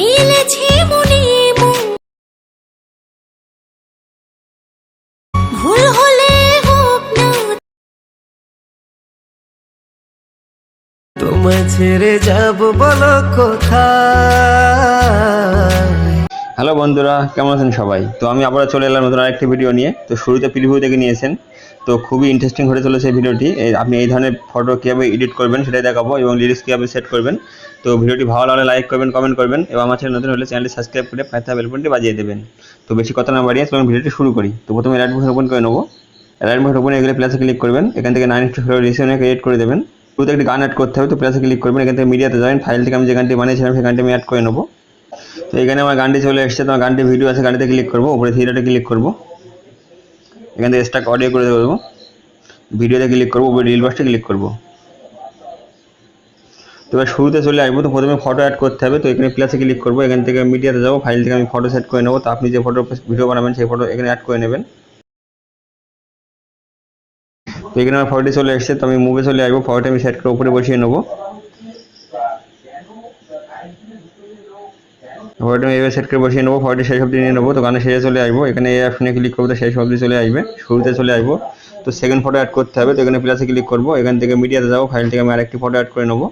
মিলেছে মনে ভুল হলে হোক না তোমায় ছেড়ে যাব বলো কোথায়। হ্যালো বন্ধুরা, কেমন আছেন সবাই? তো আমি আবার চলে এলাম নতুন আরেকটি ভিডিও নিয়ে। তো শুরুতে প্রিভিউ থেকে নিয়েছেন, তো খুবই ইন্টারেস্টিং হতে চলেছে এই ভিডিওটি। আপনি এই ধরনের ফটো কীভাবে এডিট করবেন সেটাই দেখাবো এবং লিরিক্স কীভাবে সেট করবেন। তো ভিডিওটি ভালো লাগলে লাইক করবেন, কমেন্ট করবেন এবং আমার চ্যানেল নতুন হলে চ্যানেলটি সাবস্ক্রাইব করে পাশে থাকা বেল বাটনটি বাজিয়ে দেবেন। তো বেশি কথা না বাড়িয়ে চলুন ভিডিওটি শুরু করি। তো প্রথমে রাইট বাটন ওপেন করে নেবো। রাইট বাটন ওপেন এগুলো প্লাসে ক্লিক করবেন, এখান থেকে 9:4 রেশিও ক্রিয়েট করে দেবেন। শুরুতে একটি গান অ্যাড করতে হবে, তো প্লাসে ক্লিক করবেন, এখান থেকে মিডিয়াতে যাবেন, ফাইল থেকে আমি যে গানটি বানিয়েছিলাম সেই গানটি আমি অ্যাড করে নেবো। তো এখানে আমার গানটি চলে এসেছে, তো আমার গানটি ভিডিও আছে, গানটিতে ক্লিক করবো, উপরে থিয়েটারে ক্লিক করবো, এখান থেকে স্টাক অডিও করে দেবো, ভিডিওতে ক্লিক করবো, উপরে রিল বক্সে ক্লিক করবো। তো এবার শুরুতে চলে আসবো, তো প্রথমে ফটো অ্যাড করতে হবে, তো এখানে প্লাসে ক্লিক করবো, এখান থেকে মিডিয়াতে যাবো, ফাইল থেকে আমি ফটো সেট করে নেবো। তো আপনি যে ফটো ভিডিও বানাবেন সেই ফটো এখানে অ্যাড করে নেবেন। তো এখানে আমার ফটোটি চলে এসেছে, তো আমি মুভে চলে আসবো, ফটোটি আমি সেট করে উপরে বসিয়ে নেবো। ফটোটি আমি এভাবে সেট করে বসিয়ে নেবো, ফটোটি শেষ অবধি নিয়ে নেবো। তো গানে শেষে চলে আসবো, এখানে এই অপশনে ক্লিক করবো, তো শেষ অবধি চলে আসবে, শুরুতে চলে আসবো। তো সেকেন্ড ফটো অ্যাড করতে হবে, তো এখানে প্লাসে ক্লিক করবো, এখান থেকে মিডিয়াতে যাবো, ফাইল থেকে আমি আরেকটি ফটো অ্যাড করে নেবো।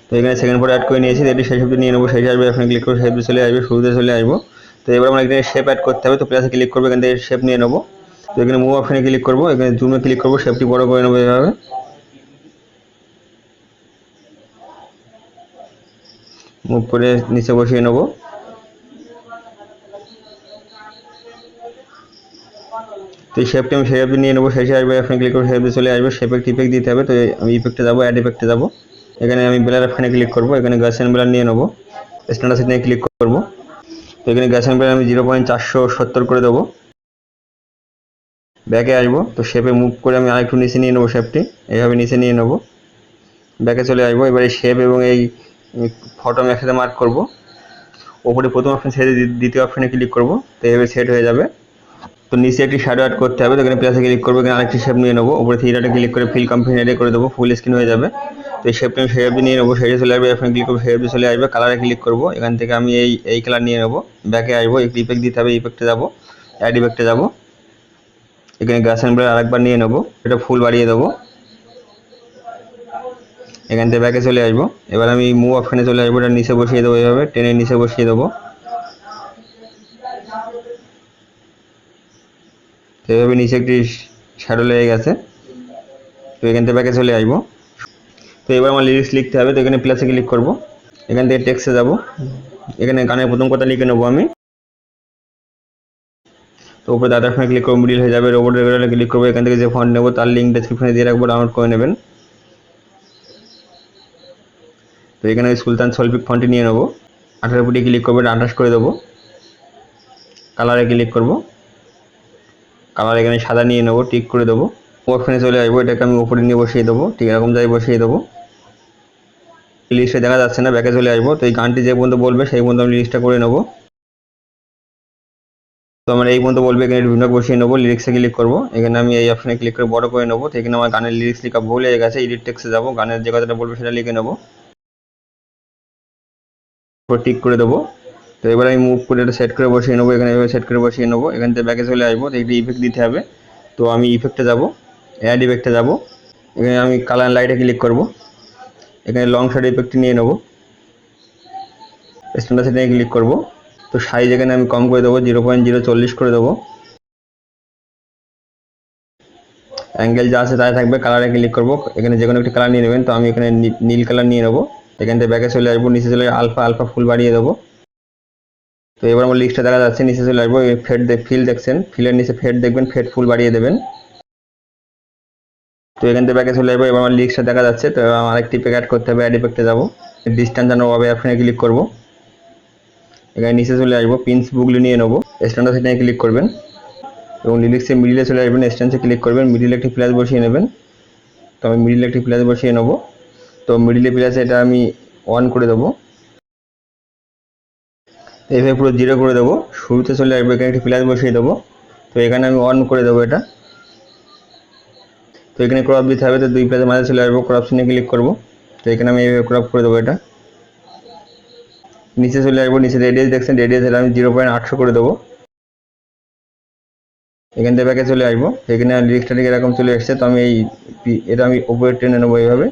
তো এখানে সেকেন্ড ফটো অ্যাড করে নিয়েছি, এটি শেষ অবধি নিয়ে নেবো, শেষ আসবে, এখানে ক্লিক করে শেষ চলে আসবে, শুরুতে চলে আসবো। তো এবার আমরা এখানে শেপ অ্যাড করতে হবে, তো প্লাসে ক্লিক করবো, এখান থেকে শেপ নিয়ে নেবো। তো এখানে মুভ অপশনে ক্লিক করবো, এখানে জুমে ক্লিক করবো, শেপটি বড় করে নেবো এভাবে। মুভ করে নিচে বসিয়ে নেবো। তো এই শেপটি আমি শেপ নিয়ে নেবো, শেষে আসবে, এখানে ক্লিক করে শেপে চলে আসবে, শেপে ইফেক্ট দিতে হবে। তো আমি ইফেক্টে যাবো, অ্যাড ইফেক্টে যাবো, এখানে আমি ব্লার অপশনে ক্লিক করবো, এখানে গ্যাস অ্যান্ড ব্লার নিয়ে নেবো, স্ট্যান্ডার্ড সেটিংয়ে ক্লিক করবো। তো এখানে গ্যাস অ্যান্ড ব্লার আমি 0.470 করে দেবো। ব্যাকে আসবো, তো শেপে মুভ করে আমি আরেকটু নিচে নিয়ে নেবো, শেপটি এইভাবে নিচে নিয়ে নেবো, ব্যাকে চলে আসবো। এবার এই শেপ এবং এই ফটো আমি একসাথে মার্ক করবো, ওপরে প্রথম অপশন ছেড়ে দ্বিতীয় অপশনে ক্লিক করবো, তো এইভাবে সেট হয়ে যাবে। তো নিচে একটি শ্যাডো অ্যাড করতে হবে, তো এখানে প্লাসে ক্লিক করবো, এখানে আরেকটি শেপ নিয়ে নেবো, উপরে থ্রিডাটে ক্লিক করে ফিল কমপ্লিট এডে করে দেবো, ফুল স্ক্রিন হয়ে যাবে। তো এই শেপটি আমি শেপ নিয়ে নেবো, শেডে চলে আসবে, এখানে ক্লিক করবো, শেপ চলে আসবে, কালারে ক্লিক করবো, এখান থেকে আমি এই কালার নিয়ে নেবো, ব্যাকে আসবো, ইফেক্ট দিতে হবে, ইফেক্টে যাবো, অ্যাড ইফেক্টে যাবো, এখানে গ্যাস অ্যান্ড ব্লার আরেকবার নিয়ে নেবো, এটা ফুল বাড়িয়ে দেবো, এখান থেকে ব্যাকে চলে আসবো। এবার আমি মুভ অপশনে চলে আসবো, এটা নিচে বসিয়ে দেবো, এইভাবে টেনে নিচে বসিয়ে দেবো, এভাবে নিচে একটি শ্যাডো লেগে গেছে। তো এখান থেকে ব্যাকে চলে আসবো। তো এবার আমার লিরিক্স লিখতে হবে, তো এখানে প্লাসে ক্লিক করবো, এখান থেকে টেক্সটে যাব, এখানে গানের প্রথম কথা লিখে নেবো আমি। তো উপরে দাদার ফোনে ক্লিক করবো, মিডিল হয়ে যাবে, রোবট রেগুলারে ক্লিক করবো, এখান থেকে যে ফন্ট নেবো তার লিঙ্ক ডেসক্রিপশনে দিয়ে রাখবো, ডাউনলোড করে নেবেন। তো এখানে সুলতান সলভিক ফন্টটি নিয়ে নেবো, 18 ফুটে ক্লিক করবো, 28 করে দেবো, কালারে ক্লিক করবো, কালার এখানে সাদা নিয়ে নেবো, টিক করে দেবো, অপশনে চলে আসবো, এটাকে আমি উপরে নিয়ে বসিয়ে দেবো, ঠিক এরকম জায়গায় বসিয়ে দেবো। লিস্টে দেখা যাচ্ছে না, ব্যাকে চলে আসবো। তো এই গানটি যে পর্যন্ত বলবে সেই পর্যন্ত আমি লিস্টটা করে নেবো। তো আমার এই পর্যন্ত বলবে, এখানে বিভিন্ন বসিয়ে নেবো, লিরিক্সে ক্লিক করবো, এখানে আমি এই অপশনে ক্লিক করে বড় করে নেবো। তো এখানে আমার গানের লিরিক্স লেখা ভুল হয়ে গেছে, এডিট টেক্সটে যাবো, গানের যে কথাটা বলবে সেটা লিখে নেবো, টিক করে দেবো। তো এবার আমি মুভ করে এটা সেট করে বসিয়ে নেবো, এখানে সেট করে বসিয়ে নেবো, এখান থেকে ব্যাকে চলে আসবো। তো একটি ইফেক্ট দিতে হবে, তো আমি ইফেক্টে যাবো, অ্যাড ইফেক্টে যাবো, এখানে আমি কালার লাইটে ক্লিক করবো, এখানে লং শ্যাডো ইফেক্টটি নিয়ে নেবো, স্ট্যান্ডার্ড সেটিংয়ে ক্লিক করবো। তো সাইজ এখানে আমি কম করে দেবো, 0.040 করে দেবো, অ্যাঙ্গেল যা আছে তাই থাকবে। কালারে ক্লিক করবো, এখানে যে কোনো একটি কালার নিয়ে নেবেন, তো আমি এখানে নীল কালার নিয়ে নেবো, এখান থেকে ব্যাকে চলে আসবো, নিচে চলে আলফা ফুল বাড়িয়ে দেবো। তো এবার আমার লিস্টটা দেখা যাচ্ছে, নিচে চলে আসবো, ফিল দেখছেন, ফিলের নিচে ফেড দেখবেন, ফেড ফুল বাড়িয়ে দেবেন। তো এখান থেকে ব্যাকে চলে আসবো, এবার আমার লিস্টটা দেখা যাচ্ছে। তো আমার আরেকটি ইফেক্ট অ্যাড করতে হবে, অ্যাড ইফেক্টে যাবো, ডিস্টেন্স অ্যান্ড ওয়াবে অপশনে ক্লিক করবো, এখানে নিচে চলে আসবো, পিন্স বুকলি নিয়ে নেবো, স্ট্যান্ডার্ড সেটিংয়ে ক্লিক করবেন এবং লিরিক্সে মিডিলে চলে আসবেন, স্ট্যান্সে ক্লিক করবেন, মিডিলে একটি ফ্ল্যাশ বসিয়ে নেবেন। তো আমি মিডিলে একটি ফ্ল্যাশ বসিয়ে নেবো, তো মিডিলে প্লাসে এটা আমি 1 করে দেবো, এইভাবে পুরো 0 করে দেবো। শুরুতে চলে আসবো, এখানে একটি ফ্ল্যাশ বসিয়ে দেবো, তো এখানে আমি 1 করে দেবো এটা। তো এখানে ক্রপ দিতে হবে, তো দুই প্লাসের মাঝে চলে আসবো, ক্রপ সিনে ক্লিক করবো, তো এখানে আমি এইভাবে ক্রপ করে দেবো এটা। নিচে চলে আসবো, নিচে রেডিয়াস দেখছেন, রেডিয়াস আমি 0.800 করে দেবো। এখান থেকে ব্যাকে চলে আসবো, এখানে লিরিক্সটা ঠিক এরকম চলে এসছে। তো আমি এটা আমি উপরে টেনে নেবো এইভাবে।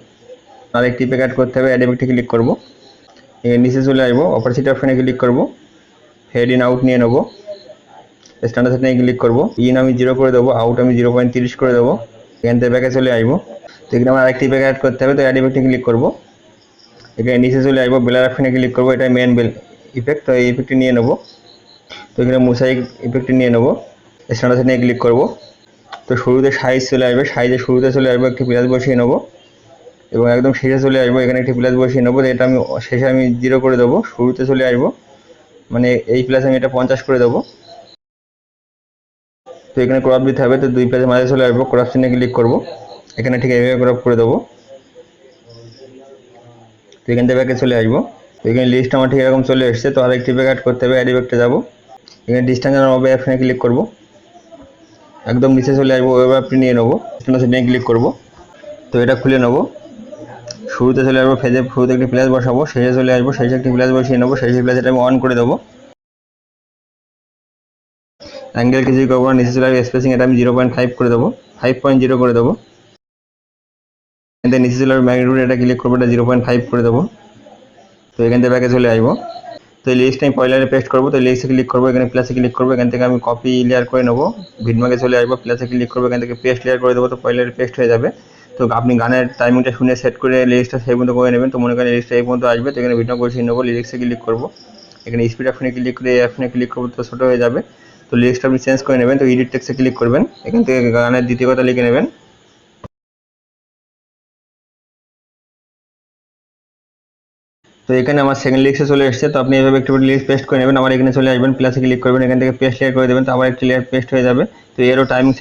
আরেকটি ইফেক্ট অ্যাড করতে হবে, অ্যাড ইফেক্টে ক্লিক করবো, নিচে চলে আসবো, অপারসিটি অপশনে ক্লিক করবো, হেড ইন আউট নিয়ে নেবো, স্ট্যান্ডার্ড সেটিংয়ে ক্লিক করবো, ইন আমি 0 করে দেবো, আউট আমি 0.30 করে দেবো। এখান থেকে ব্যাকে চলে আসবো, তো এখানে আমার আরেকটি ইফেক্ট অ্যাড করতে হবে, তো অ্যাড ইফেক্টে ক্লিক করবো, এখানে নিচে চলে আসবো, ব্লার অপশনে ক্লিক করবো, এটা মেন ইফেক্ট, তো এই ইফেক্টটি নিয়ে নেবো। তো এখানে মোসাইক ইফেক্টটি নিয়ে নেবো, স্ট্যান্ডার্ড সেটিংয়ে ক্লিক করবো। তো শুরুতে সাইজ চলে আসবে, সাইজের শুরুতে চলে আসবো, একটি প্লাস বসিয়ে নেবো এবং একদম শেষে চলে আসবো, এখানে একটি প্লাস বসিয়ে নেবো। এটা আমি শেষে আমি 0 করে দেবো, শুরুতে চলে আসবো, মানে এই প্লাস আমি এটা 50 করে দেবো। তো এখানে ক্রপ দিতে হবে, তো 2 প্লাসের মাঝে চলে আসবো, ক্রপ চিহ্নে ক্লিক করবো, এখানে ঠিক এইভাবে ক্রপ করে দেবো। তো এখান থেকে ব্যাকে চলে আসবো, তো এখানে লিস্ট আমার ঠিক এরকম চলে এসছে। তো আরেকটি ইফেক্ট অ্যাড করতে হবে, অ্যাড ইফেক্টে যাবো, এখানে ডিস্টেন্স অফ অপশনে ক্লিক করবো, একদম নিচে চলে আসবো, ওয়েব অ্যাপটি নিয়ে নেবো, সেটিংয়ে ক্লিক করবো, তো এটা খুলে নেবো। শুরুতে চলে আসবো, ফেজে শুরুতে একটি প্লাস বসাবো, শেষে চলে আসবো, শেষে একটি প্লাস বসিয়ে নেবো, শেষে প্লাস এটা আমি অন করে দেবো। অ্যাঙ্গেল কিছুই করবো না, নিচে চলে আসবে, স্পেসিং এটা আমি 0.5 করে দেবো, 5.0 করে দেবো। এখান থেকে নিচে চলে আসবে, ম্যাগনিটিউড এটা ক্লিক করবো, এটা 0.5 করে দেবো। তো এখান থেকে ব্যাকে চলে আসবো, তো এই লিস্টটা আমি পয়লারে পেস্ট করবো, তো লিস্টে ক্লিক করবো, এখানে প্লাসে ক্লিক করবো, এখান থেকে আমি কপি লেয়ার করে নেবো, ভিডমার্কে চলে আসবো, প্লাসে ক্লিক করবো, এখান থেকে পেস্ট লেয়ার করে দেবো, তো পয়লারে পেস্ট হয়ে যাবে। তো আপনি গানের টাইমিংটা শুনে সেট করে লিরিক্সটা সেই পর্যন্ত করে নেবেন। তো মনে করেন লিরিক্সটা এই পর্যন্ত আসবে, তো এখানে ভিডিও বসিয়ে নেবো, লিরিক্সে ক্লিক করবো, এখানে স্পিড অপশনে ক্লিক করে এই অপশনে ক্লিক করবো, তো ছোটো হয়ে যাবে। তো লিরিক্সটা আপনি চেঞ্জ করে নেবেন, তো এডিট টেক্সটে ক্লিক করবেন, এখান থেকে গানের দ্বিতীয় কথা লিখে নেবেন। তো এখানে আমার সেকেন্ড লিরিক্সে চলে এসেছে, তো আপনি এইভাবে একটু লিরিক্স পেস্ট করে নেবেন, আবার এখানে চলে আসবেন, প্লাসে ক্লিক করবেন, এখান থেকে পেস্ট লেয়ার করে দেবেন, তো আবার একটি লেয়ার পেস্ট হয়ে যাবে। তো এরও টাইমিং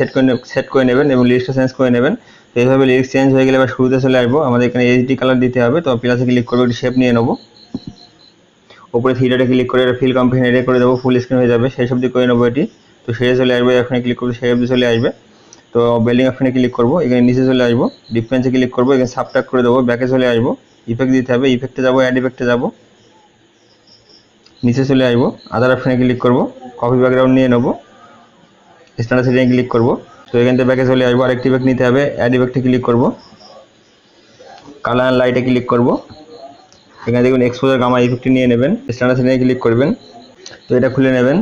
সেট করে নেবেন এবং লিরিক্সটা চেঞ্জ করে নেবেন। তো এইভাবে লিরিক্স চেঞ্জ হয়ে গেলে এবার শুরুতে চলে আসবো, আমাদের এখানে এইচডি কালার দিতে হবে, তো প্লাসে ক্লিক করবো, একটু শেপ নিয়ে নেবো, উপরে থ্রিডে ক্লিক করে এটা ফিল কম্পিউটার এডিট করে দেবো, ফুল স্ক্রিন হয়ে যাবে, সেই সব দিয়ে করে নেবো এটি। তো শেষে চলে আসবে, এখানে ক্লিক করবো, সেই অবধি চলে আসবে। তো বেল্ডিং অপশনে ক্লিক করবো, এখানে নিচে চলে আসবো, ডিফারেন্সে ক্লিক করবো, এখানে সাবট্রাক্ট করে দেবো, ব্যাকে চলে আসবো, ইফেক্ট দিতে হবে, ইফেক্টে যাবো, অ্যাড ইফেক্টে যাবো, নিচে চলে আসবো, আদার অপশনে ক্লিক করবো, কপি ব্যাকগ্রাউন্ড নিয়ে নেবো, স্ট্যান্ডার্ড সেটিংয়ে ক্লিক করবো। তো এখান থেকে ব্যাকে চলে আসবো, আরেকটি ইফেক্ট নিতে হবে, অ্যাড ইফেক্টে ক্লিক করবো, কালার অ্যান্ড লাইটে ক্লিক করবো, এখানে দেখুন এক্সপোজার গামা ইফেক্টটি নিয়ে নেবেন, স্ট্যান্ডার্ড সেটিংয়ে ক্লিক করবেন, তো এটা খুলে নেবেন।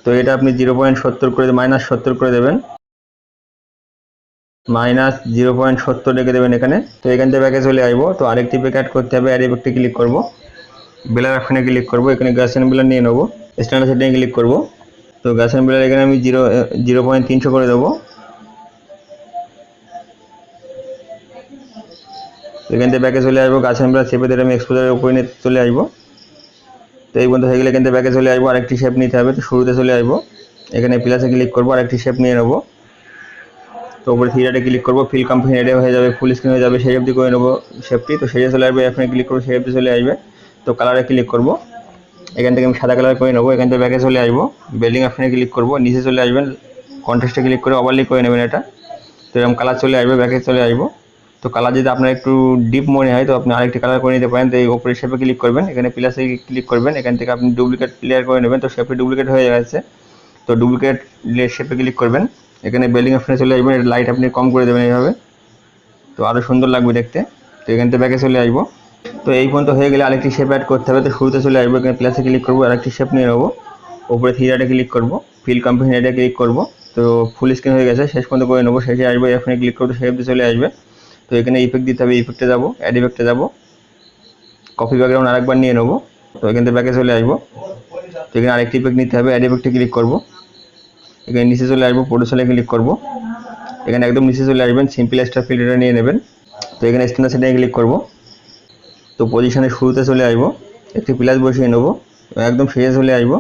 তো এটা আপনি 0.70 করে -70 করে দেবেন, -0.70 রেখে দেবেন এখানে। তো এখান থেকে ব্যাকে চলে আসবো, তো আরেকটি ইফেক্ট অ্যাড করতে হবে, অ্যাড ইফেক্টে ক্লিক করবো, ব্লার অপশনে ক্লিক করবো, এখানে গ্যাসেন ব্লার নিয়ে নেবো, স্ট্যান্ডার্ড সেটিংয়ে ক্লিক করবো। তো গ্যাসেন ব্লার এখানে আমি 0.300 করে দেবো। এখান থেকে ব্যাকে চলে আসবো, গ্যাসেন ব্লার চেপে দিয়ে আমি এক্সপোজারের উপরে নিয়ে চলে আসবো। তো এই পর্যন্ত হয়ে গেলে এখান থেকে ব্যাকে চলে আসবো, আরেকটি শেপ নিতে হবে, তো শুরুতে চলে আসবো, এখানে প্লাসে ক্লিক করবো, আরেকটি শেপ নিয়ে নেবো, তো উপরে থ্রিডে ক্লিক করবো, ফিল কম্পিউটার এডিট হয়ে যাবে, ফুল স্ক্রিন হয়ে যাবে, সেই অবধি করে নেবো শেপটি। তো সেজে চলে আসবে, এখানে ক্লিক করবো, সেই অবধি চলে আসবে। তো কালারে ক্লিক করবো, এখান থেকে আমি সাদা কালার করে নেবো, এখান থেকে ব্যাকে চলে আসবো, বেল্ডিং অপশনে ক্লিক করবো, নিচে চলে আসবেন, কন্ট্রাস্টে ক্লিক করে ওভারলে করে নেবেন এটা। তো এরকম কালার চলে আসবে, ব্যাকে চলে আসবো। তো কালার যদি আপনার একটু ডিপ মনে হয়, তো আপনি আরেকটি কালার করে নিতে পারেন। তো এই উপরে শেপে ক্লিক করবেন, এখানে প্লাসে ক্লিক করবেন, এখান থেকে আপনি ডুপ্লিকেট প্লেয়ার করে নেবেন, তো শেপে ডুপ্লিকেট হয়ে গেছে। তো ডুপ্লিকেট শেপে ক্লিক করবেন, এখানে বেল্ডিং অপশনে চলে আসবেন, এটা লাইট আপনি কম করে দেবেন এইভাবে, তো আরও সুন্দর লাগবে দেখতে। তো এখান থেকে ব্যাকে চলে আসবো, তো এই পর্যন্ত হয়ে গেলে আরেকটি শেপ অ্যাড করতে হবে। তো শুরুতে চলে আসবো, এখানে প্লাসে ক্লিক করবো, আরেকটি শেপ নিয়ে নেবো, উপরে থ্রিডে ক্লিক করবো, ফিল কম্পিউটার এডিটে ক্লিক করবো, তো ফুল স্ক্রিন হয়ে গেছে, শেষ পর্যন্ত করে নেবো, শেষে আসবো, এখানে ক্লিক করবো, সেই অবধি চলে আসবে। তো এখানে ইফেক্ট দিতে হবে, ইফেক্টে যাবো, অ্যাড ইফেক্টে যাবো, কপি ব্যাকগ্রাউন্ড আরেকবার নিয়ে নেবো, তো এখান থেকে ব্যাকে চলে আসবো। তো এখানে আরেকটি ইফেক্ট নিতে হবে, অ্যাড ইফেক্টে ক্লিক করবো, এখানে নিচে চলে আসবো, প্রোটোসলে ক্লিক করবো, এখানে একদম নিচে চলে আসবেন, সিম্পল স্টার ফিল্টারটা নিয়ে নেবেন। তো এখানে স্ট্যান্ডার্ড সেটিংয়ে ক্লিক করবো, তো পজিশনের শুরুতে চলে আসবো, একটি প্লাস বসিয়ে নেবো, একদম শেষে চলে আসবো,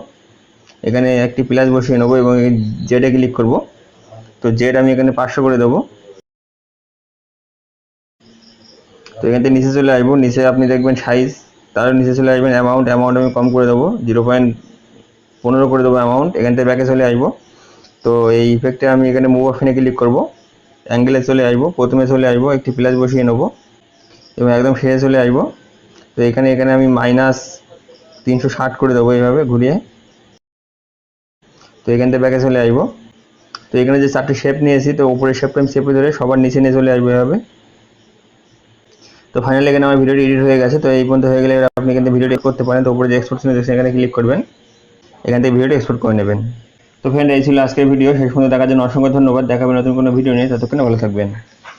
এখানে একটি প্লাস বসিয়ে নেবো এবং জেডে ক্লিক করব। তো জেড আমি এখানে 500 করে দেবো। তো এখান থেকে নিচে চলে আসবো, নিচে আপনি দেখবেন সাইজ, তার নিচে চলে আসবেন, অ্যামাউন্ট আমি কম করে দেবো, 0.15 করে দেবো অ্যামাউন্ট। এখান থেকে ব্যাকে চলে আসবো, তো এই ইফেক্টে আমি এখানে মুভ অপশনে ক্লিক করব, অ্যাঙ্গেলে চলে আসবো, প্রথমে চলে আসবো, একটি প্লাস বসিয়ে নেবো এবং একদম শেষে চলে আসবো। তো এখানে আমি 360 করে দেবো এইভাবে ঘুরিয়ে। তো এখান থেকে ব্যাকে চলে আসবো। তো এখানে যে 4টি শেপ নিয়েছি, তো উপরের শেপটা আমি চেপে ধরে সবার নিচে নিয়ে চলে আসবো এভাবে। তো ফাইনালি এখানে আমার ভিডিওটি এডিট হয়ে গেছে। তো এই পর্যন্ত হয়ে গেলে আপনি কিন্তু ভিডিওটি করতে পারেন। তো উপরে যে এক্সপোর্ট সিন দেখছেন এখানে ক্লিক করবেন, এখান থেকে ভিডিওটি এক্সপোর্ট করে নেবেন। তো ফ্রেন্ড, এই ছিল আজকের ভিডিও। শেষ পর্যন্ত দেখার জন্য অসংখ্য ধন্যবাদ। দেখাবেন নতুন কোনো ভিডিও নিয়ে, ততক্ষণে ভালো থাকবেন।